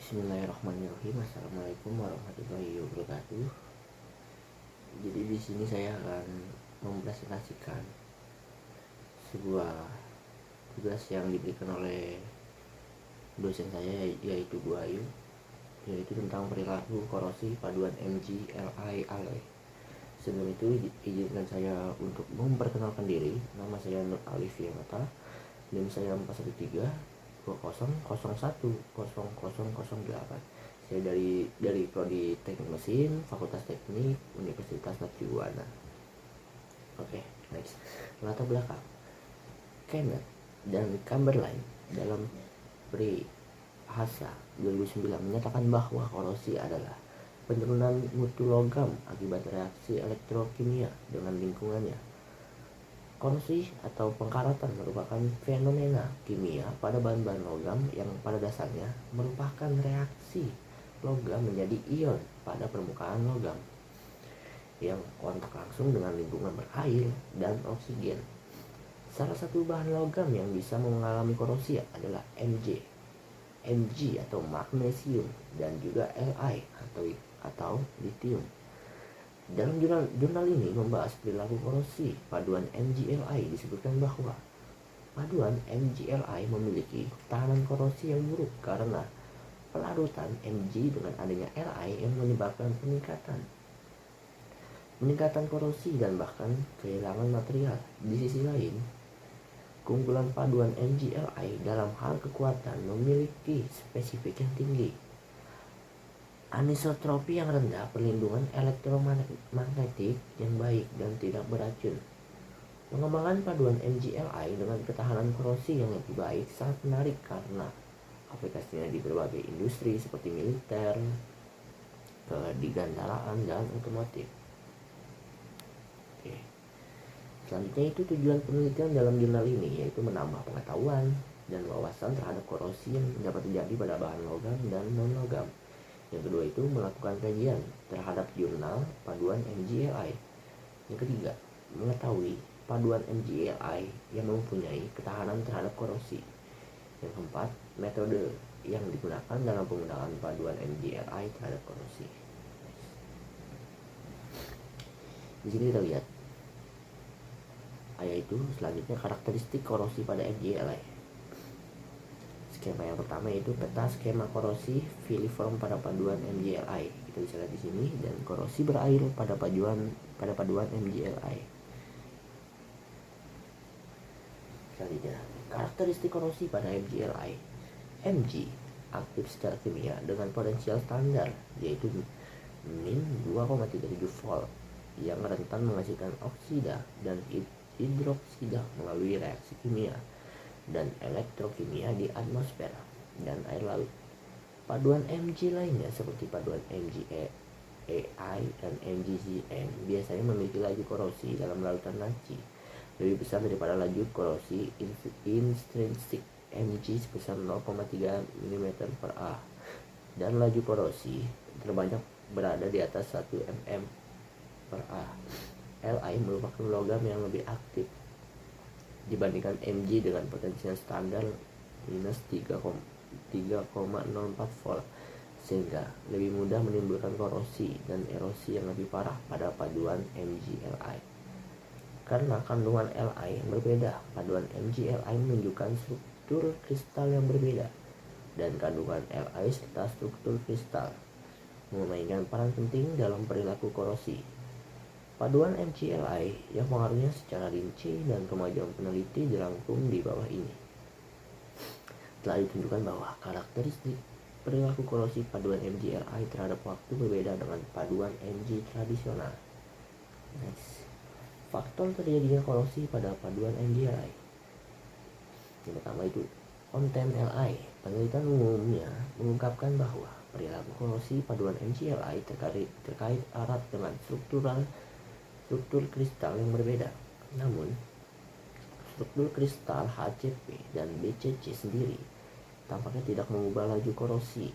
Bismillahirrahmanirrahim. Assalamualaikum warahmatullahi wabarakatuh. Jadi di sini saya akan mempresentasikan sebuah tugas yang diberikan oleh dosen saya, yaitu Bu Ayu, yaitu tentang perilaku korosi paduan MgLi. Sebelum itu izinkan saya untuk memperkenalkan diri. Nama saya Nur Alif Yamata, NIM saya 413-2001-00008. Saya dari Prodi Teknik Mesin, Fakultas Teknik, Universitas Mercubuana. Oke, next. Latar belakang. Kenneth dan Chamberlain dalam Perihasa 2009 menyatakan bahwa korosi adalah penurunan mutu logam akibat reaksi elektrokimia dengan lingkungannya. Korosi atau pengkaratan merupakan fenomena kimia pada bahan-bahan logam yang pada dasarnya merupakan reaksi logam menjadi ion pada permukaan logam yang kontak langsung dengan lingkungan berair dan oksigen. Salah satu bahan logam yang bisa mengalami korosi adalah Mg atau magnesium, dan juga Li atau litium. Dalam jurnal ini membahas perilaku korosi paduan MgLi, disebutkan bahwa paduan MgLi memiliki ketahanan korosi yang buruk karena pelarutan Mg dengan adanya Li yang menyebabkan peningkatan korosi dan bahkan kehilangan material. Di sisi lain, keunggulan paduan MgLi dalam hal kekuatan memiliki spesifik yang tinggi, anisotropi yang rendah, perlindungan elektromagnetik yang baik, dan tidak beracun. Pengembangan paduan MgLi dengan ketahanan korosi yang lebih baik sangat menarik karena aplikasinya di berbagai industri seperti militer, di gandaraan, dan otomotif. Oke. Selanjutnya itu tujuan penelitian dalam jurnal ini, yaitu menambah pengetahuan dan wawasan terhadap korosi yang dapat terjadi pada bahan logam dan non-logam. Yang kedua itu melakukan kajian terhadap jurnal paduan MgLi. Yang ketiga, mengetahui paduan MgLi yang mempunyai ketahanan terhadap korosi. Yang keempat, metode yang digunakan dalam penggunaan paduan MgLi terhadap korosi. Di sini kita lihat, yaitu selanjutnya karakteristik korosi pada MgLi. Skema yang pertama yaitu peta skema korosi filiform pada paduan MgLi. Kita bisa lihat di sini, dan korosi berair pada paduan MgLi. Selanjutnya, karakteristik korosi pada MgLi. Mg aktif secara kimia dengan potensial standar, yaitu min 2,37 volt, yang rentan menghasilkan oksida dan hidroksida melalui reaksi kimia dan elektrokimia di atmosfer dan air laut. Paduan Mg lainnya seperti paduan MgAi dan MgZn biasanya memiliki laju korosi dalam larutan laci lebih besar daripada laju korosi intrinsik Mg sebesar 0,3 mm per A, dan laju korosi terbanyak berada di atas 1 mm per A. Li merupakan logam yang lebih aktif dibandingkan Mg dengan potensial standar minus 3,04 volt, sehingga lebih mudah menimbulkan korosi dan erosi yang lebih parah pada paduan MgLi. Karena kandungan Li yang berbeda, paduan MgLi menunjukkan struktur kristal yang berbeda, dan kandungan Li serta struktur kristal memainkan peran penting dalam perilaku korosi. Paduan MgLi yang pengaruhnya secara rinci dan kemajuan peneliti dirangkum di bawah ini. Telah ditunjukkan bahwa karakteristik perilaku korosi paduan MgLi terhadap waktu berbeda dengan paduan Mg tradisional. Next. Faktor terjadinya korosi pada paduan MgLi. Yang pertama itu konten Li. Penelitian umumnya mengungkapkan bahwa perilaku korosi paduan MgLi terkait erat dengan struktur kristal yang berbeda. Namun, struktur kristal HCP dan BCC sendiri tampaknya tidak mengubah laju korosi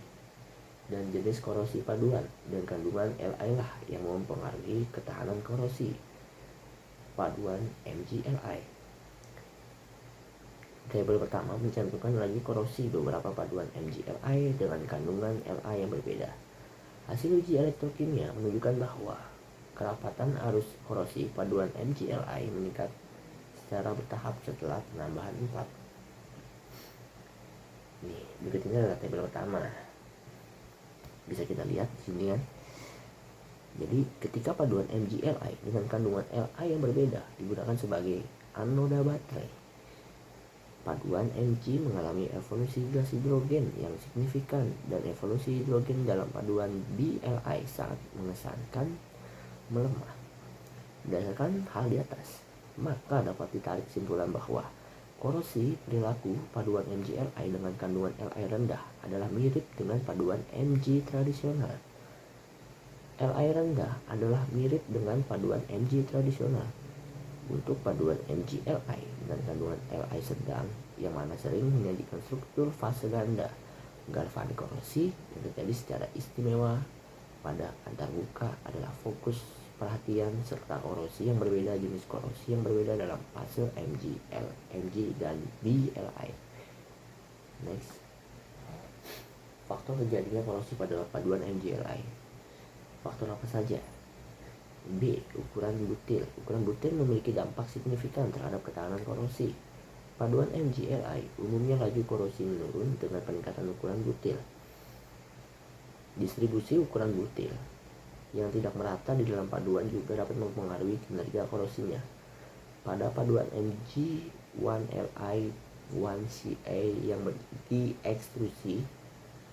dan jenis korosi paduan, dan kandungan Li lah yang mempengaruhi ketahanan korosi paduan MgLi. Tabel pertama mencantumkan laju korosi beberapa paduan MgLi dengan kandungan Li yang berbeda. Hasil uji elektrokimia menunjukkan bahwa kerapatan arus korosi paduan MgLi meningkat secara bertahap setelah penambahan 4. Nih, berikut ini adalah tabel pertama. Bisa kita lihat di sini kan. Jadi ketika paduan MgLi dengan kandungan Li yang berbeda digunakan sebagai anoda baterai, paduan Mg mengalami evolusi gas hidrogen yang signifikan dan evolusi hidrogen dalam paduan Bli sangat mengesankan melemah. Berdasarkan hal di atas, maka dapat ditarik kesimpulan bahwa korosi perilaku paduan MgLi dengan kandungan Li rendah adalah mirip dengan paduan Mg tradisional. Li rendah adalah mirip dengan paduan Mg tradisional. Untuk paduan MgLi dengan kandungan Li sedang yang mana sering menyajikan struktur fase ganda galvanik korosi yang terjadi secara istimewa pada antarmuka adalah fokus perhatian serta korosi yang berbeda, jenis korosi yang berbeda dalam fase Mg dan Bli. Next, faktor terjadinya korosi pada paduan MgLi. Faktor apa saja? B. Ukuran butir. Ukuran butir memiliki dampak signifikan terhadap ketahanan korosi. Paduan MgLi umumnya laju korosi menurun dengan peningkatan ukuran butir. Distribusi ukuran butir yang tidak merata di dalam paduan juga dapat mempengaruhi kinerja korosinya. Pada paduan Mg1Li 1Ca yang diekstrusi,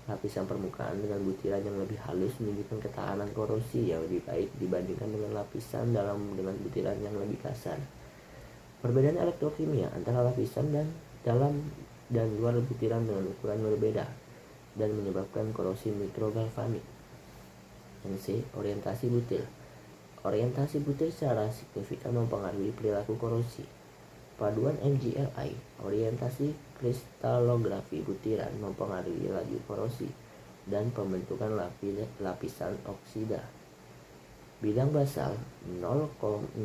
lapisan permukaan dengan butiran yang lebih halus menunjukkan ketahanan korosi yang lebih baik dibandingkan dengan lapisan dalam dengan butiran yang lebih kasar. Perbedaan elektrokimia antara lapisan dan dalam dan luar butiran dengan ukuran berbeda dan menyebabkan korosi mikrogalvanik. Yang C. Orientasi butir. Orientasi butir secara signifikan mempengaruhi perilaku korosi. Paduan MgLi, orientasi kristalografi butiran mempengaruhi laju korosi dan pembentukan lapisan oksida. Bidang basal 0,0001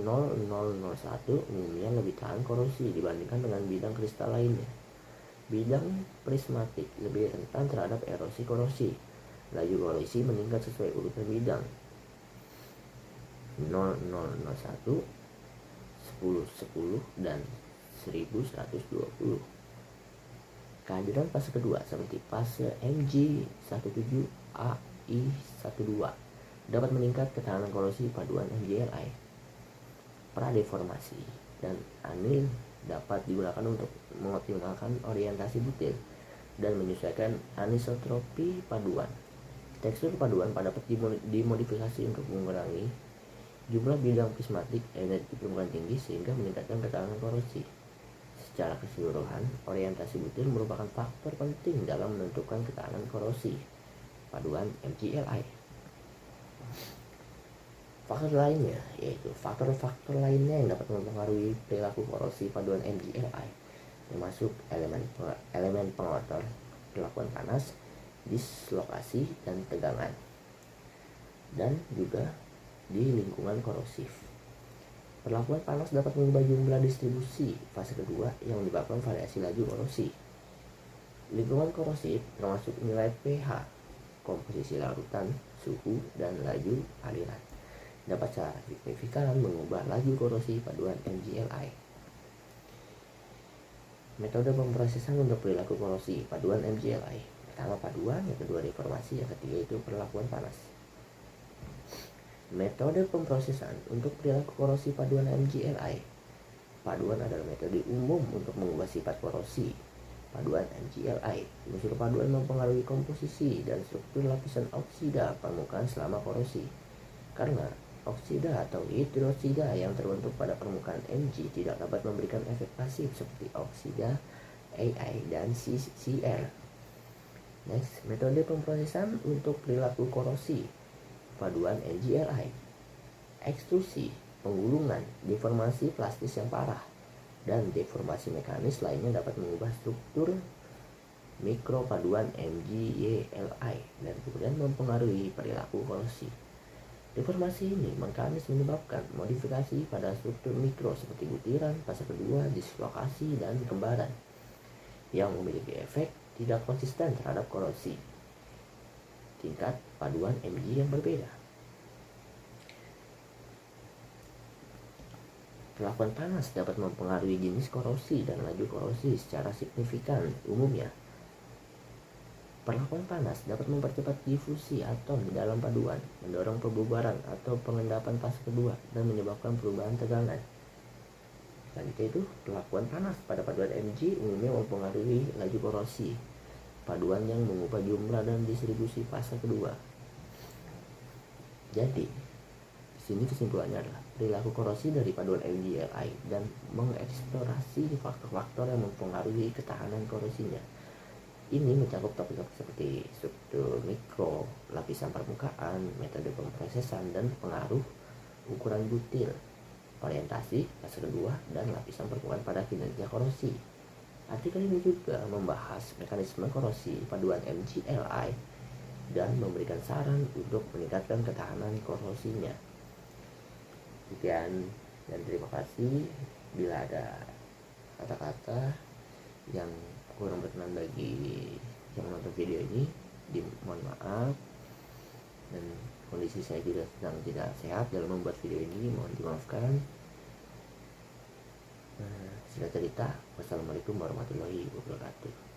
umumnya lebih tahan korosi dibandingkan dengan bidang kristal lainnya. Bidang prismatik lebih rentan terhadap erosi korosi. Laju korosi meningkat sesuai urutan bidang 0001, 1010 dan 1120. Kehadiran fase kedua seperti fase Mg17AI12 dapat meningkat ketahanan korosi paduan MgLi. Pradeformasi dan anil dapat digunakan untuk mengoptimalkan orientasi butir dan menyesuaikan anisotropi paduan. Tekstur paduan dapat dimodifikasi untuk mengurangi jumlah bidang prismatik energi permukaan tinggi sehingga meningkatkan ketahanan korosi. Secara keseluruhan, orientasi butir merupakan faktor penting dalam menentukan ketahanan korosi paduan MgLi. Faktor lainnya yaitu faktor-faktor lainnya yang dapat mempengaruhi perilaku korosi paduan MgLi, termasuk elemen pengotor, perlakuan panas, dislokasi dan tegangan, dan juga di lingkungan korosif. Perlakuan panas dapat mengubah jumlah distribusi fase kedua yang menyebabkan variasi laju korosi. Lingkungan korosif termasuk nilai pH, komposisi larutan, suhu, dan laju aliran dapat secara signifikan mengubah laju korosi paduan MgLi. Metode pemrosesan untuk perilaku korosi paduan MgLi. Pertama paduan, yang kedua deformasi, yang ketiga itu perlakuan panas. Metode pemrosesan untuk perilaku korosi paduan MgLi. Paduan adalah metode umum untuk mengubah sifat korosi paduan MgLi. Unsur paduan mempengaruhi komposisi dan struktur lapisan oksida permukaan selama korosi. Karena oksida atau hidroksida yang terbentuk pada permukaan Mg tidak dapat memberikan efek pasif seperti oksida Ai dan Cl. Next, metode pemrosesan untuk perilaku korosi paduan MgLi. Ekstrusi, penggulungan, deformasi plastis yang parah, dan deformasi mekanis lainnya dapat mengubah struktur mikro paduan MgYLi dan kemudian mempengaruhi perilaku korosi. Deformasi ini mekanis menyebabkan modifikasi pada struktur mikro seperti butiran, fase kedua, dislokasi, dan kembaran. yang memiliki efek tidak konsisten terhadap korosi. Tingkat paduan Mg yang berbeda. Perlakuan panas dapat mempengaruhi jenis korosi dan laju korosi secara signifikan. Umumnya, perlakuan panas dapat mempercepat difusi atom di dalam paduan, mendorong pembubaran atau pengendapan fase kedua, dan menyebabkan perubahan tegangan. Selanjutnya itu, perlakuan panas pada paduan Mg umumnya mempengaruhi laju korosi paduan yang mengubah jumlah dan distribusi fase kedua. Jadi, di sini kesimpulannya adalah perilaku korosi dari paduan MgLi dan mengeksplorasi faktor-faktor yang mempengaruhi ketahanan korosinya. Ini mencakup topik-topik seperti struktur mikro, lapisan permukaan, metode pemprosesan, dan pengaruh ukuran butir, orientasi, fase kedua, dan lapisan permukaan pada kinerja korosi. Artikel ini juga membahas mekanisme korosi paduan MgLi dan memberikan saran untuk meningkatkan ketahanan korosinya. Sekian dan terima kasih. Bila ada kata-kata yang kurang berkenan bagi yang menonton video ini, mohon maaf. Dan kondisi saya juga sedang tidak sehat dalam membuat video ini, mohon dimaafkan. Singkat cerita, wassalamualaikum warahmatullahi wabarakatuh.